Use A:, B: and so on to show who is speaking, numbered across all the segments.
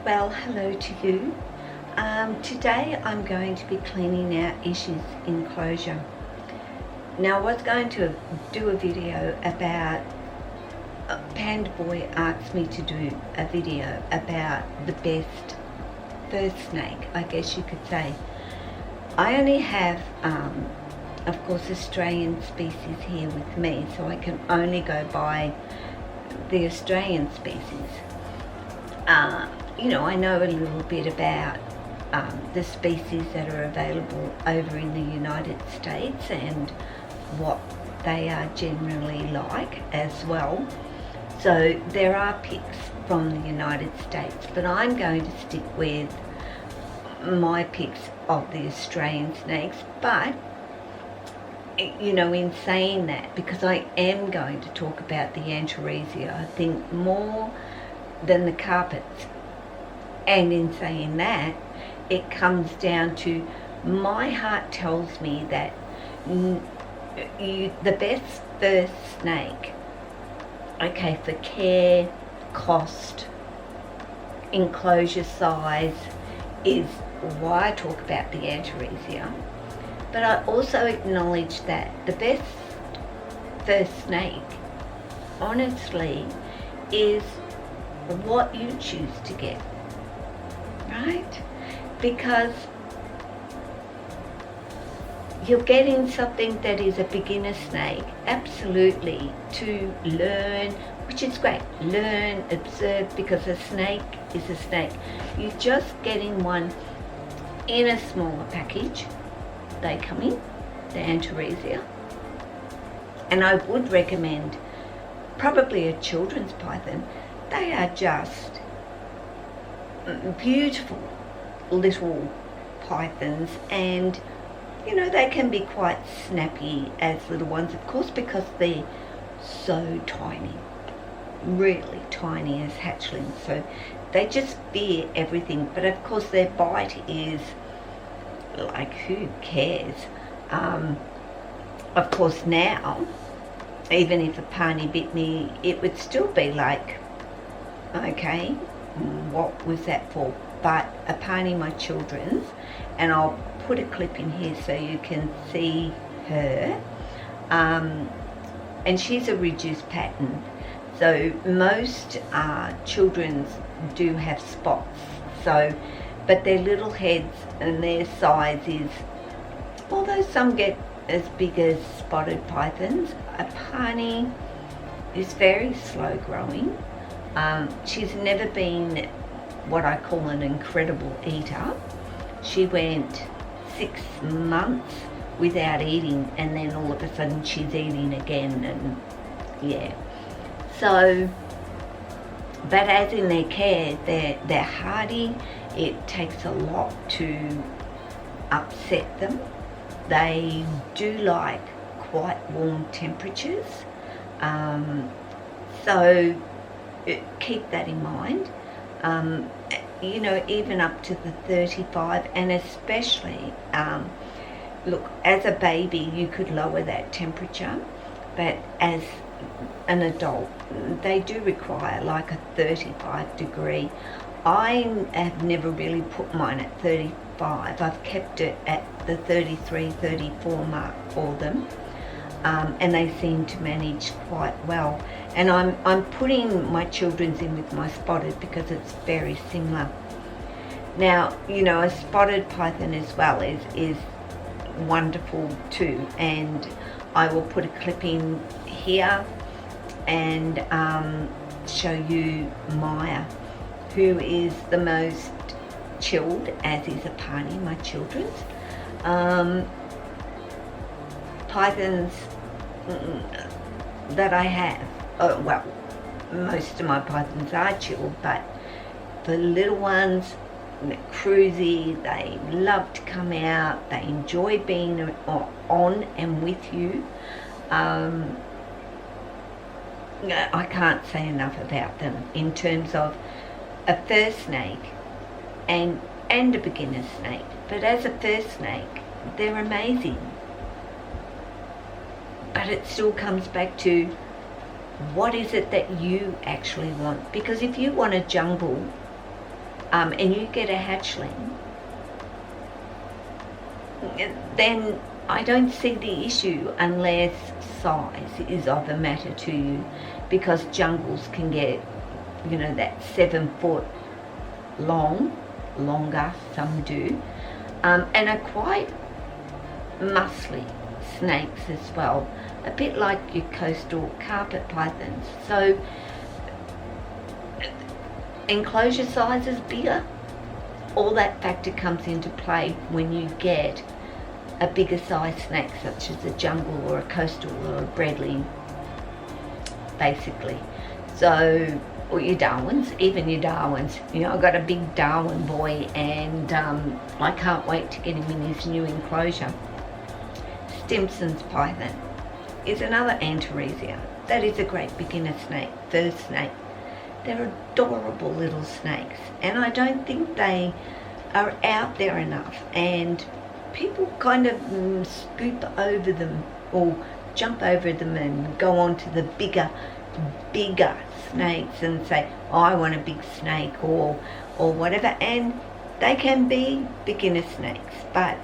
A: Well, hello to you. Today I'm going to be cleaning out Ishii's enclosure. Now I was going to do a video about, Panda Boy asked me to do a video about the best fur snake, I guess you could say. I only have, of course, Australian species here with me, so I can only go by the Australian species. I know a little bit about the species that are available over in the United States and what they are generally like as well. So there are pics from the United States, but I'm going to stick with my pics of the Australian snakes. But in saying that, because I am going to talk about the Antaresia, I think more than the carpets, and in saying that, it comes down to, my heart tells me that the best fur snake, okay, for care, cost, enclosure size, is why I talk about the Antaresia. But I also acknowledge that the best fur snake, honestly, is what you choose to get, right? Because you're getting something that is a beginner snake, absolutely, to learn, which is great. Learn, observe, because a snake is a snake. You're just getting one in a smaller package. They come in, the Antaresia. And I would recommend probably a children's python. They are just beautiful little pythons, and they can be quite snappy as little ones, of course, because they're so tiny, really tiny as hatchlings, so they just fear everything. But of course their bite is like, who cares? Of course now, even if a pony bit me, it would still be like, okay, what was that for? But a pony, my children's, and I'll put a clip in here so you can see her, and she's a reduced pattern. So most children's do have spots, but their little heads and their size is, although some get as big as spotted pythons, a pony is very slow growing. She's never been what I call an incredible eater. She went 6 months without eating, and then all of a sudden she's eating again, and yeah. So, but as in their care, they're hardy. It takes a lot to upset them. They do like quite warm temperatures. So keep that in mind. Even up to the 35, and especially, look, as a baby you could lower that temperature, but as an adult they do require like a 35 degree. I have never really put mine at 35. I've kept it at the 33, 34 mark for them. And they seem to manage quite well. And I'm putting my children's in with my spotted because it's very similar. Now, a spotted python as well is wonderful too, and I will put a clip in here and show you Maya, who is the most chilled, as is a pony, my children's. Pythons that I have, well, most of my pythons are chilled, but the little ones, they're cruisy, they love to come out, they enjoy being on and with you. I can't say enough about them in terms of a fur snake and a beginner snake. But as a fur snake, they're amazing. But it still comes back to, what is it that you actually want? Because if you want a jungle and you get a hatchling, then I don't see the issue unless size is of a matter to you, because jungles can get, you know, that 7 foot longer, some do, and are quite muscly snakes as well, a bit like your coastal carpet pythons. So enclosure size is bigger. All that factor comes into play when you get a bigger size snake, such as a jungle or a coastal or a Bradley, basically. So, or your Darwins, even your Darwins. You know, I've got a big Darwin boy, and I can't wait to get him in his new enclosure. Stimson's python is another Antaresia. That is a great beginner snake, fur snake. They're adorable little snakes, and I don't think they are out there enough, and people kind of scoop over them or jump over them and go on to the bigger snakes and say, oh, I want a big snake or whatever, and they can be beginner snakes, but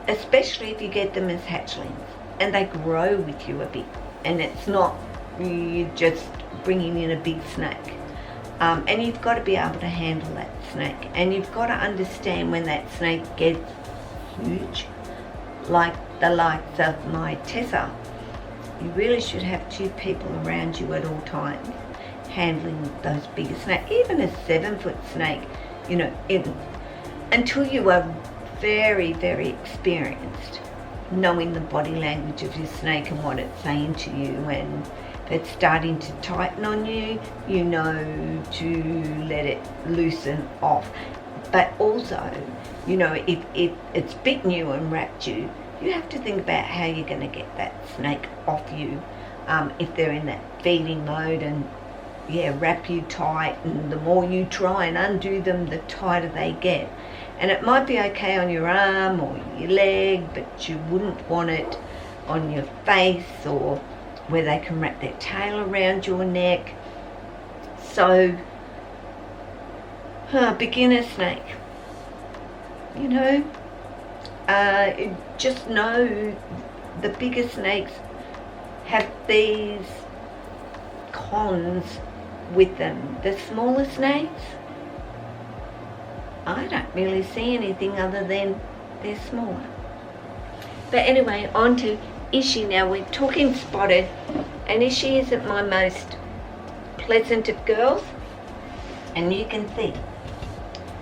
A: especially if you get them as hatchlings and they grow with you a bit, and it's not you just bringing in a big snake. And you've got to be able to handle that snake, and you've got to understand when that snake gets huge, like the likes of my Tessa. You really should have 2 people around you at all times handling those bigger snakes. Even a 7 foot snake, you know, until you are very, very experienced, knowing the body language of your snake and what it's saying to you, and if it's starting to tighten on you, you know to let it loosen off. But also, you know, if it's bitten you and wrapped you, you have to think about how you're going to get that snake off you. If they're in that feeding mode, and wrap you tight, and the more you try and undo them, the tighter they get. And it might be okay on your arm or your leg, but you wouldn't want it on your face, or where they can wrap their tail around your neck. So, beginner snake, you know, just know the bigger snakes have these cons with them. The smaller snakes, I don't really see anything other than they're smaller. But anyway, on to Ishii now. We're talking spotted, and Ishii isn't my most pleasant of girls, and you can see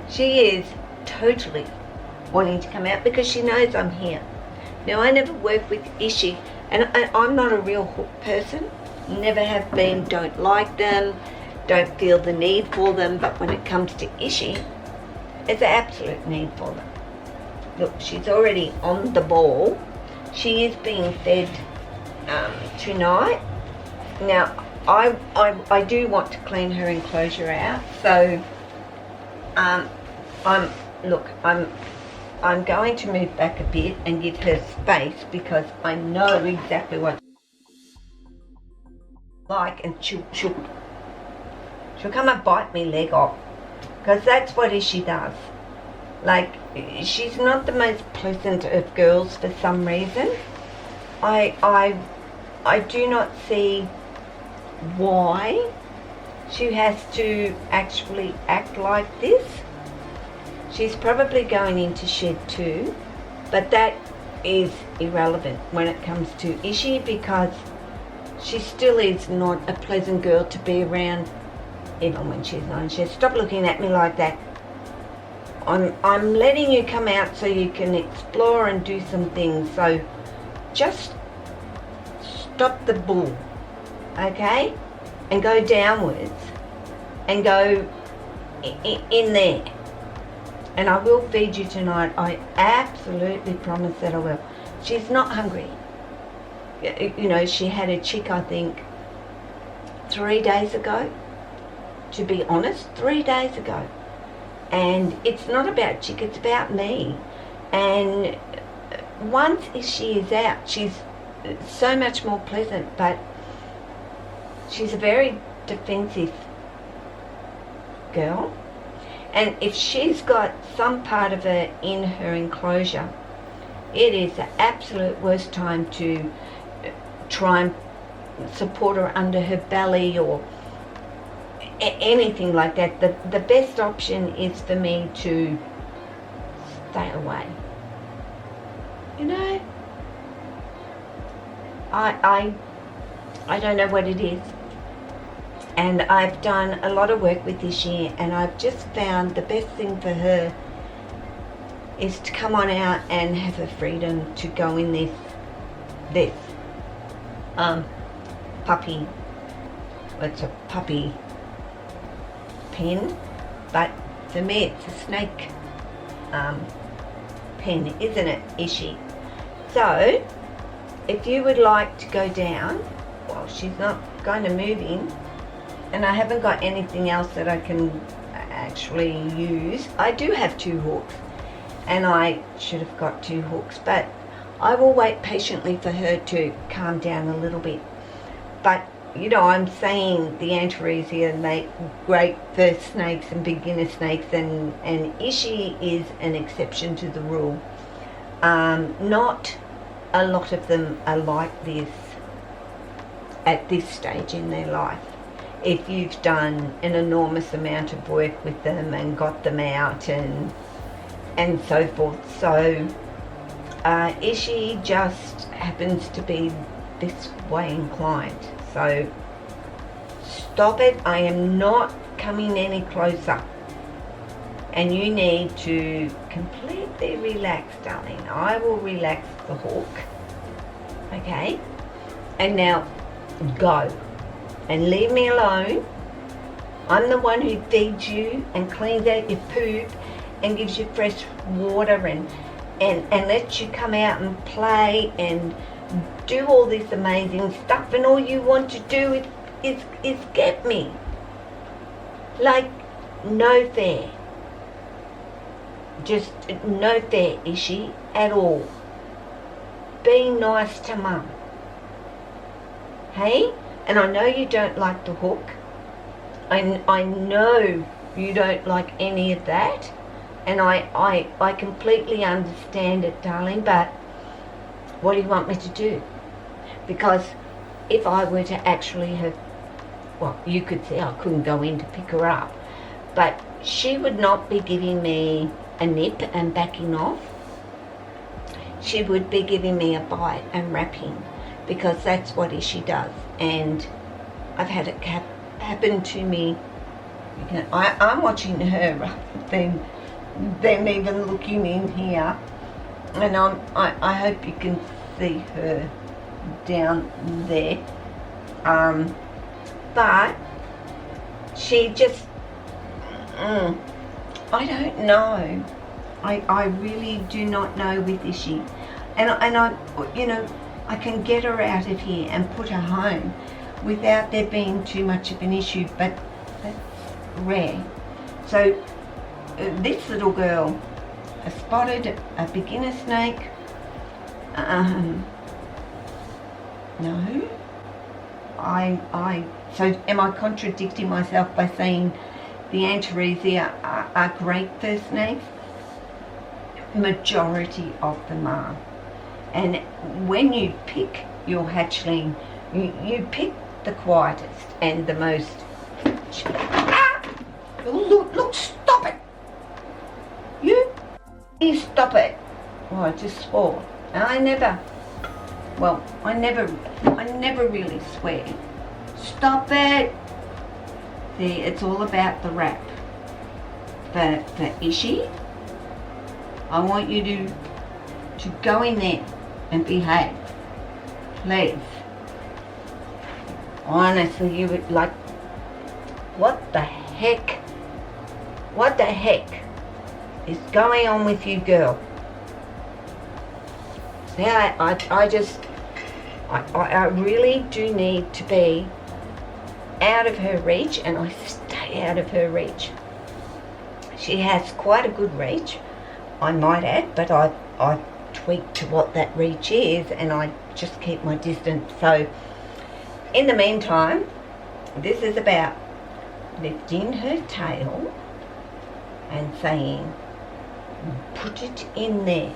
A: she is totally wanting to come out because she knows I'm here. Now, I never work with Ishii, and I'm not a real hook person, never have been, don't like them, don't feel the need for them, but when it comes to Ishii, it's an absolute need for them. Look, she's already on the ball. She is being fed tonight. Now, I do want to clean her enclosure out, so I'm going to move back a bit and give her space, because I know exactly what she's like, and she'll come and bite me leg off, because that's what she does. Like, she's not the most pleasant of girls for some reason. I do not see why she has to actually act like this. She's probably going into shed 2, but that is irrelevant when it comes to Ishii, because she still is not a pleasant girl to be around, even when she's on shed. Stop looking at me like that. I'm letting you come out so you can explore and do some things, so just stop the bull, okay? And go downwards and go in there. And I will feed you tonight. I absolutely promise that I will. She's not hungry. You know, she had a chick, I think, 3 days ago. To be honest, 3 days ago. And it's not about chick, it's about me. And once she is out, she's so much more pleasant, but she's a very defensive girl. And if she's got some part of her in her enclosure, it is the absolute worst time to try and support her under her belly or anything like that. The best option is for me to stay away. You know, I don't know what it is. And I've done a lot of work with Ishii, and I've just found the best thing for her is to come on out and have her freedom to go in this puppy, it's a puppy pen, but for me it's a snake pen, isn't it, Ishii? So if you would like to go down, well, she's not going to move in, and I haven't got anything else that I can actually use. I do have 2 hooks, and I should have got 2 hooks, but I will wait patiently for her to calm down a little bit. But you know, I'm saying the Antaresia make great for snakes and beginner snakes, and Ishii is an exception to the rule. Not a lot of them are like this at this stage in their life. If you've done an enormous amount of work with them and got them out and so forth. So Ishii just happens to be this way inclined. So stop it. I am not coming any closer. And you need to completely relax, darling. I will relax the hook. Okay? And now go. And leave me alone. I'm the one who feeds you and cleans out your poop and gives you fresh water and lets you come out and play and do all this amazing stuff, and all you want to do is get me. Like, no fair. Just no fair, Ishii, at all. Be nice to Mum. Hey? And I know you don't like the hook. I know you don't like any of that. And I completely understand it, darling, but what do you want me to do? Because if I were to actually have, well, you could see I couldn't go in to pick her up, but she would not be giving me a nip and backing off. She would be giving me a bite and wrapping, because that's what she does. And I've had it happen to me. I'm watching her rather than them even looking in here, and I hope you can see her down there. But she just, I don't know. I really do not know with Ishii, and I, you know, I can get her out of here and put her home without there being too much of an issue, but that's rare. So this little girl has spotted a beginner snake. No. So am I contradicting myself by saying the Antaresia are great for snakes? Majority of them are. And when you pick your hatchling, you pick the quietest and the most... Look, stop it! You stop it. Oh, I just swore. I never really swear. Stop it. See, it's all about the wrap. For Ishii, I want you to go in there and behave. Please. Honestly, you would like... What the heck? What the heck is going on with you, girl? See, I really do need to be out of her reach, and I stay out of her reach. She has quite a good reach, I might add, but I've tweaked to what that reach is, and I just keep my distance. So in the meantime, this is about lifting her tail and saying, put it in there.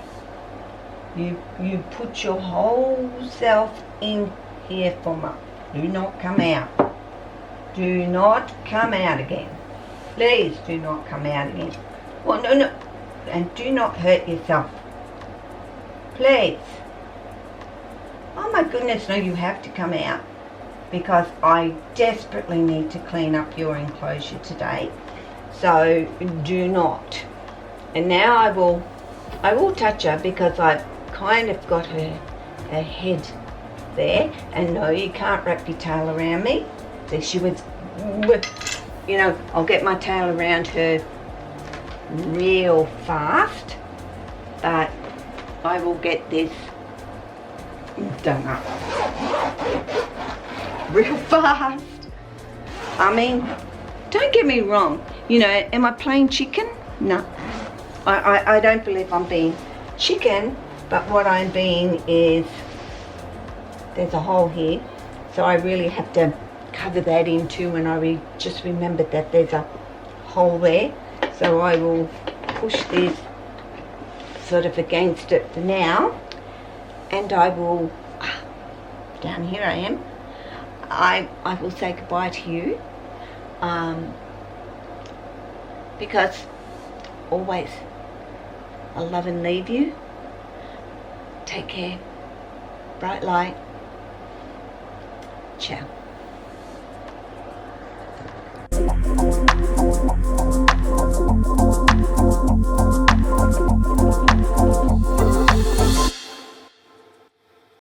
A: You put your whole self in here for me. Do not come out. Do not come out again. Please do not come out again. Well, no. And do not hurt yourself. Please. Oh my goodness, no, you have to come out. Because I desperately need to clean up your enclosure today. So do not. And now I will touch her because I've kind of got her head there. And no, you can't wrap your tail around me. There she was, you know, I'll get my tail around her real fast. But I will get this done up real fast. I mean, don't get me wrong. You know, am I playing chicken? No. I don't believe I'm being chicken, but what I'm being is, there's a hole here, so I really have to cover that in too, and I just remembered that there's a hole there, so I will push this sort of against it for now, and I will, down here I am, I will say goodbye to you, because always I love and leave you. Take care. Bright light. Ciao.